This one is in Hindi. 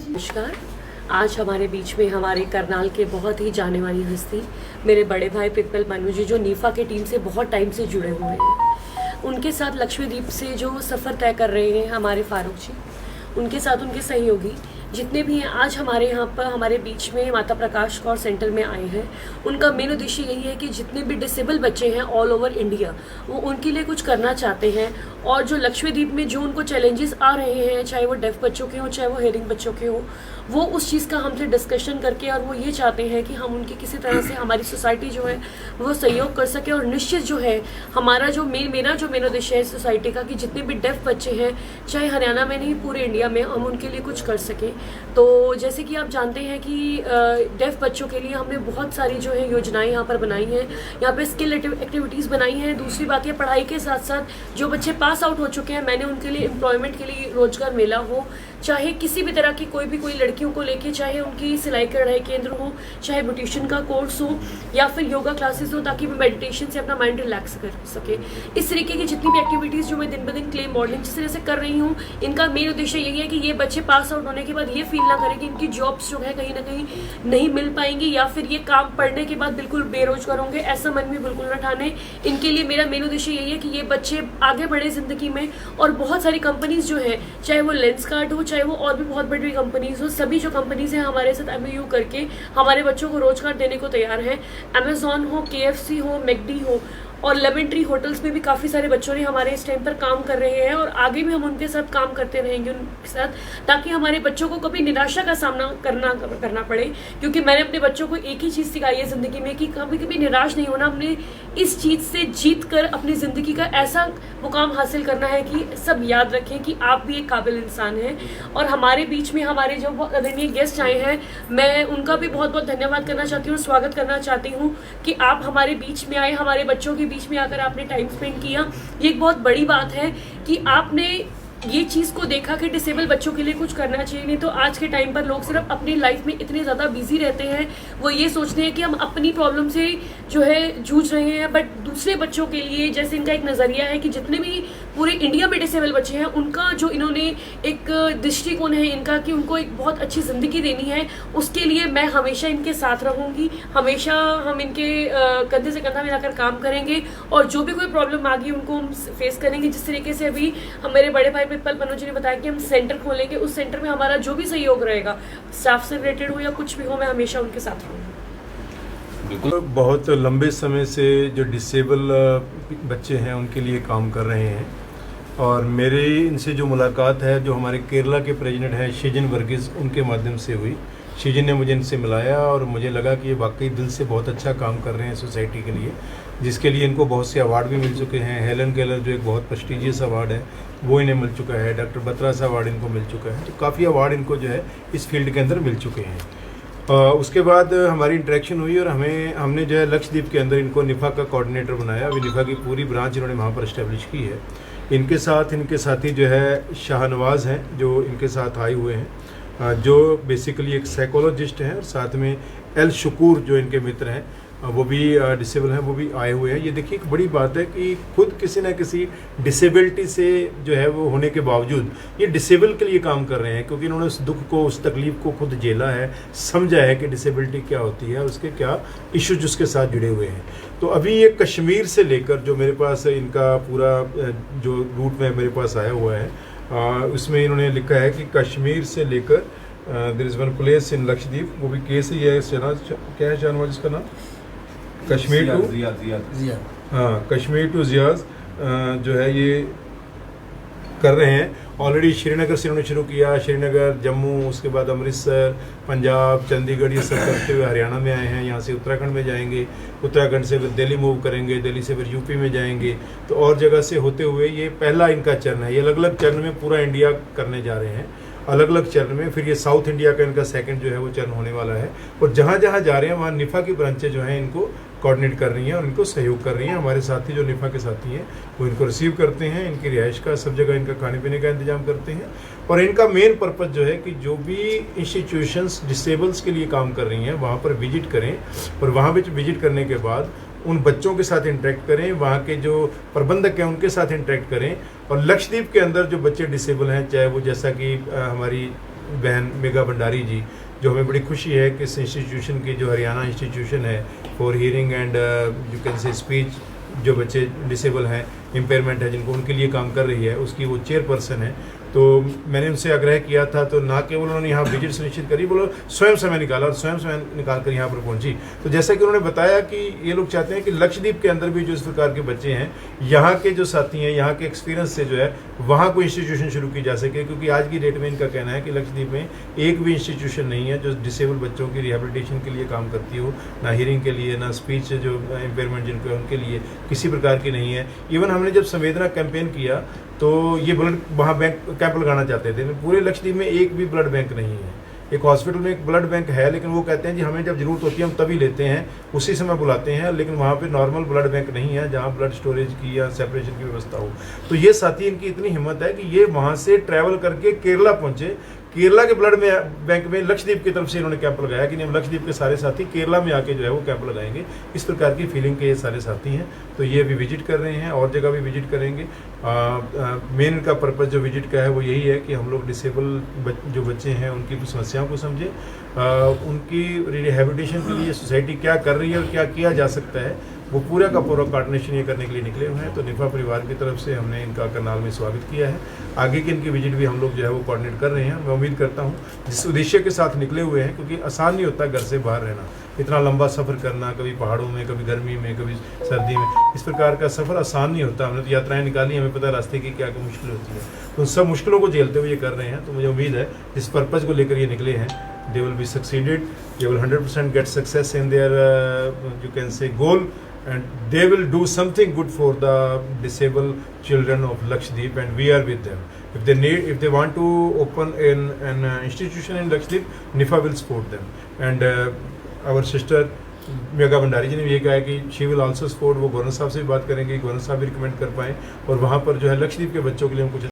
नमस्कार। आज हमारे बीच में हमारे करनाल के बहुत ही जाने वाली हस्ती मेरे बड़े भाई प्रिंसिपल मनु जी, जो नीफा के टीम से बहुत टाइम से जुड़े हुए हैं। उनके साथ लक्ष्मीद्वीप से जो सफ़र तय कर रहे हैं हमारे फारूक जी, उनके साथ उनके सहयोगी जितने भी हैं, आज हमारे यहाँ पर हमारे बीच में माता प्रकाश कौर सेंटर में आए हैं। उनका मेन उद्देश्य यही है कि जितने भी डिसेबल बच्चे हैं ऑल ओवर इंडिया, वो उनके लिए कुछ करना चाहते हैं। और जो लक्ष्मीद्वीप में जो उनको चैलेंजेस आ रहे हैं, चाहे वो डेफ बच्चों के हों चाहे वो हेयरिंग बच्चों के हों, वो उस चीज़ का हमसे डिस्कशन करके, और वो ये चाहते हैं कि हम उनकी किसी तरह से हमारी सोसाइटी जो है वो सहयोग कर सके। और निश्चित जो है हमारा जो मेरा जो मेन उद्देश्य है सोसाइटी का, कि जितने भी डेफ बच्चे हैं, चाहे हरियाणा में नहीं पूरे इंडिया में, हम उनके लिए कुछ कर सकें। तो जैसे कि आप जानते हैं कि डेफ बच्चों के लिए हमने बहुत सारी जो है योजनाएं यहाँ पर बनाई हैं। यहाँ पे स्किल एक्टिविटीज़ बनाई हैं। दूसरी बात है, पढ़ाई के साथ साथ जो बच्चे पास आउट हो चुके हैं, मैंने उनके लिए एम्प्लॉयमेंट के लिए रोजगार मेला हो, चाहे किसी भी तरह की कोई लड़कियों को लेके, चाहे उनकी सिलाई कढ़ाई केंद्र हो, चाहे ब्यूटिशियन का कोर्स हो, या फिर योगा क्लासेस हो, ताकि वो मेडिटेशन से अपना माइंड रिलैक्स कर सके। इस तरीके की जितनी भी एक्टिविटीज़ जो मैं दिन ब दिन क्ले मॉडलिंग जिस तरह से कर रही हूँ, इनका मेन उद्देश्य यही है कि ये बच्चे पास आउट होने के बाद ये फील ना करें कि इनकी जॉब्स जो है कहीं ना कहीं नहीं मिल पाएंगी, या फिर ये काम पढ़ने के बाद बिल्कुल बेरोजगार होंगे, ऐसा मन में बिल्कुल न ठाने। इनके लिए मेरा मेन उद्देश्य यही है कि ये बच्चे आगे बढ़े जिंदगी में। और बहुत सारी कंपनीज जो है, चाहे वो लेंसकार्ट हो, चाहे वो और भी बहुत बड़ी कंपनीज हो, सभी जो कंपनीज हैं हमारे साथ एमओयू करके हमारे बच्चों को रोजगार देने को तैयार हैं। अमेजॉन हो, KFC हो, मैकडी हो, और लेमन ट्री होटल्स में भी काफ़ी सारे बच्चों ने हमारे इस टाइम पर काम कर रहे हैं, और आगे भी हम उनके साथ काम करते रहेंगे उनके साथ, ताकि हमारे बच्चों को कभी निराशा का सामना करना पड़े। क्योंकि मैंने अपने बच्चों को एक ही चीज़ सिखाई है ज़िंदगी में, कि कभी कभी निराश नहीं होना। हमने इस चीज़ से जीत कर अपनी ज़िंदगी का ऐसा मुकाम हासिल करना है कि सब याद रखें कि आप भी एक काबिल इंसान हैं। और हमारे बीच में हमारे जो बहुत आदरणीय गेस्ट आए हैं, मैं उनका भी बहुत बहुत धन्यवाद करना चाहती हूँ, स्वागत करना चाहती हूँ कि आप हमारे बीच में आए, हमारे बच्चों के बीच में आकर आपने टाइम स्पेंड किया। ये एक बहुत बड़ी बात है कि आपने ये चीज़ को देखा कि डिसेबल बच्चों के लिए कुछ करना चाहिए। नहीं तो आज के टाइम पर लोग सिर्फ अपनी लाइफ में इतने ज़्यादा बिजी रहते हैं, वो ये सोचते हैं कि हम अपनी प्रॉब्लम से जो है जूझ रहे हैं, बट दूसरे बच्चों के लिए, जैसे इनका एक नज़रिया है कि जितने भी पूरे इंडिया में डिसेबल बच्चे हैं, उनका जो इन्होंने एक दृष्टिकोण है इनका, कि उनको एक बहुत अच्छी ज़िंदगी देनी है, उसके लिए मैं हमेशा इनके साथ रहूँगी। हमेशा हम इनके कंधे से कंधा मिलाकर काम करेंगे, और जो भी कोई प्रॉब्लम आ गई उनको हम फेस करेंगे। जिस तरीके से अभी हम मेरे बड़े भाई प्रिंसिपल मनोज जी ने बताया कि हम सेंटर खोलेंगे, उस सेंटर में हमारा जो भी सहयोग रहेगा, स्टाफ से रिलेटेड हो या कुछ भी हो, मैं हमेशा उनके साथ रहूँगी। बिल्कुल। बहुत लंबे समय से जो डिसेबल बच्चे हैं उनके लिए काम कर रहे हैं, और मेरे इनसे जो मुलाकात है, जो हमारे केरला के प्रेसिडेंट हैं शिजिन वर्गीस, उनके माध्यम से हुई। शिजिन ने मुझे इनसे मिलाया, और मुझे लगा कि ये वाकई दिल से बहुत अच्छा काम कर रहे हैं सोसाइटी के लिए, जिसके लिए इनको बहुत से अवार्ड भी मिल चुके हैं। हेलन केलर जो एक बहुत प्रेस्टिजियस अवार्ड है वो इन्हें मिल चुका है, डॉक्टर बत्रास अवार्ड इनको मिल चुका है। तो काफ़ी अवार्ड इनको जो है इस फील्ड के अंदर मिल चुके हैं। उसके बाद हमारी इंटरेक्शन हुई, और हमने जो है लक्षद्वीप के अंदर इनको निफा का कोऑर्डिनेटर बनाया। अभी निफा की पूरी ब्रांच इन्होंने वहाँ पर इस्टेब्लिश की है। इनके साथी जो है शाहनवाज़ हैं, जो इनके साथ आए हुए हैं, जो बेसिकली एक साइकोलॉजिस्ट हैं, और साथ में एल शकूर जो इनके मित्र हैं, वो भी डिसेबल हैं, वो भी आए हुए हैं। ये देखिए एक बड़ी बात है कि खुद किसी न किसी डिसेबिलिटी से जो है वो होने के बावजूद ये डिसेबल के लिए काम कर रहे हैं, क्योंकि इन्होंने उस दुख को, उस तकलीफ को खुद झेला है, समझा है कि डिसेबिलिटी क्या होती है, उसके क्या इश्यूज उसके साथ जुड़े हुए हैं। तो अभी ये कश्मीर से लेकर जो मेरे पास इनका पूरा जो रूट में मेरे पास आया हुआ है, उसमें इन्होंने लिखा है कि कश्मीर से लेकर there is one place in Lakshadweep, वो भी केस ही है। क्या है शाहनवाज इसका नाम? कश्मीर टू जियाद। हाँ, कश्मीर टू जियाद जो है ये कर रहे हैं। ऑलरेडी श्रीनगर से उन्होंने शुरू किया, श्रीनगर, जम्मू, उसके बाद अमृतसर, पंजाब, चंडीगढ़, ये सब करते हुए हरियाणा में आए हैं। यहाँ से उत्तराखंड में जाएंगे, उत्तराखंड से फिर दिल्ली मूव करेंगे, दिल्ली से फिर यूपी में जाएंगे। तो और जगह से होते हुए ये पहला इनका चरण है। ये अलग अलग चरण में पूरा इंडिया करने जा रहे हैं, अलग अलग चरण में। फिर ये साउथ इंडिया का इनका सेकंड जो है वो चरण होने वाला है। और जहाँ जहाँ जा रहे हैं वहाँ निफा की ब्रांचें जो हैं इनको कोऑर्डिनेट कर रही हैं और इनको सहयोग कर रही हैं। हमारे साथी जो निफा के साथी हैं वो इनको रिसीव करते हैं, इनकी रिहाइश का सब जगह इनका खाने पीने का इंतजाम करते हैं। और इनका मेन पर्पज़ जो है कि जो भी इंस्टीट्यूशंस डिसेबल्स के लिए काम कर रही हैं वहाँ पर विजिट करें और वहाँ पर विजिट करने के बाद उन बच्चों के साथ इंटरेक्ट करें, वहाँ के जो प्रबंधक हैं उनके साथ इंटरेक्ट करें। और लक्षद्वीप के अंदर जो बच्चे डिसेबल हैं, चाहे वो जैसा कि हमारी बहन मेघा भंडारी जी, जो हमें बड़ी खुशी है कि इस इंस्टीट्यूशन की जो हरियाणा इंस्टीट्यूशन है for hearing and you can say speech, जो बच्चे डिसेबल हैं, इम्पेयरमेंट है जिनको, उनके लिए काम कर रही है, उसकी वो चेयरपर्सन है। तो मैंने उनसे आग्रह किया था, तो ना केवल उन्होंने यहाँ विजिट सुनिश्चित करी, बोलो स्वयं समय निकाला और स्वयं समय निकाल कर यहाँ पर पहुँची। तो जैसा कि उन्होंने बताया कि ये लोग चाहते हैं कि लक्षद्वीप के अंदर भी जो इस प्रकार के बच्चे हैं, यहाँ के जो साथी हैं, यहाँ के एक्सपीरियंस से जो है वहाँ कोई इंस्टीट्यूशन शुरू की जा सके, क्योंकि आज की डेट में इनका कहना है कि लक्षद्वीप में एक भी इंस्टीट्यूशन नहीं है जो डिसेबल बच्चों की रिहेबिलिटेशन के लिए काम करती हो, ना हियरिंग के लिए, ना स्पीच जो इम्पेयरमेंट जिनको है उनके लिए किसी प्रकार की नहीं है। इवन हमने जब संवेदना कैंपेन किया तो ये ब्लड वहाँ बैंक कैंप लगाना चाहते थे, पूरे लक्षद्वीप में एक भी ब्लड बैंक नहीं है। एक हॉस्पिटल में एक ब्लड बैंक है, लेकिन वो कहते हैं जी हमें जब जरूरत होती है हम तभी लेते हैं, उसी समय बुलाते हैं, लेकिन वहाँ पे नॉर्मल ब्लड बैंक नहीं है जहाँ ब्लड स्टोरेज की या सेपरेशन की व्यवस्था हो। तो ये साथी, इनकी इतनी हिम्मत है कि ये वहाँ से ट्रैवल करके केरला पहुँचे, केरला के ब्लड में बैंक में लक्षद्वीप की तरफ से इन्होंने कैंप लगाया कि नहीं, हम लक्षद्वीप के सारे साथी केरला में आके जो है वो कैंप लगाएंगे। इस प्रकार की फीलिंग के ये सारे साथी हैं। तो ये अभी विजिट कर रहे हैं और जगह भी विजिट करेंगे। मेन इनका पर्पज़ जो विजिट का है वो यही है कि हम लोग डिसेबल जो बच्चे हैं उनकी समस्याओं को समझें, उनकी रिहेबिलिटेशन के लिए सोसाइटी क्या कर रही है और क्या किया जा सकता है, वो पूरा का पूरा कोऑर्डिनेशन ये करने के लिए निकले हुए हैं। तो निफा परिवार की तरफ से हमने इनका करनाल में स्वागत किया है। आगे की इनकी विजिट भी हम लोग जो है वो कोऑर्डिनेट कर रहे हैं। मैं उम्मीद करता हूँ जिस उद्देश्य के साथ निकले हुए हैं, क्योंकि आसान नहीं होता घर से बाहर रहना, इतना लंबा सफ़र करना, कभी पहाड़ों में, कभी गर्मी में, कभी सर्दी में, इस प्रकार का सफ़र आसान नहीं होता। हमने तो यात्राएं निकाली, हमें पता है रास्ते की क्या क्या मुश्किल होती है, तो उन सब मुश्किलों को झेलते हुए ये कर रहे हैं। तो मुझे उम्मीद है जिस पर्पज़ को लेकर ये निकले हैं, they will be succeeded, they will 100% get success in their you can say goal, and they will do something good for the disabled children of Lakshadweep, and we are with them. If they want to open an institution in Lakshadweep, NIFA will support them, and our sister Megha Bhandari जी ने भी ये कहा है कि शी विल आल्सो सपोर्ट। वो गवर्नर साहब से भी बात करेंगे, गवर्नर साहब भी रिकमेंड कर पाएँ और वहाँ पर जो है लक्षद्वीप के बच्चों के लिए हम कुछ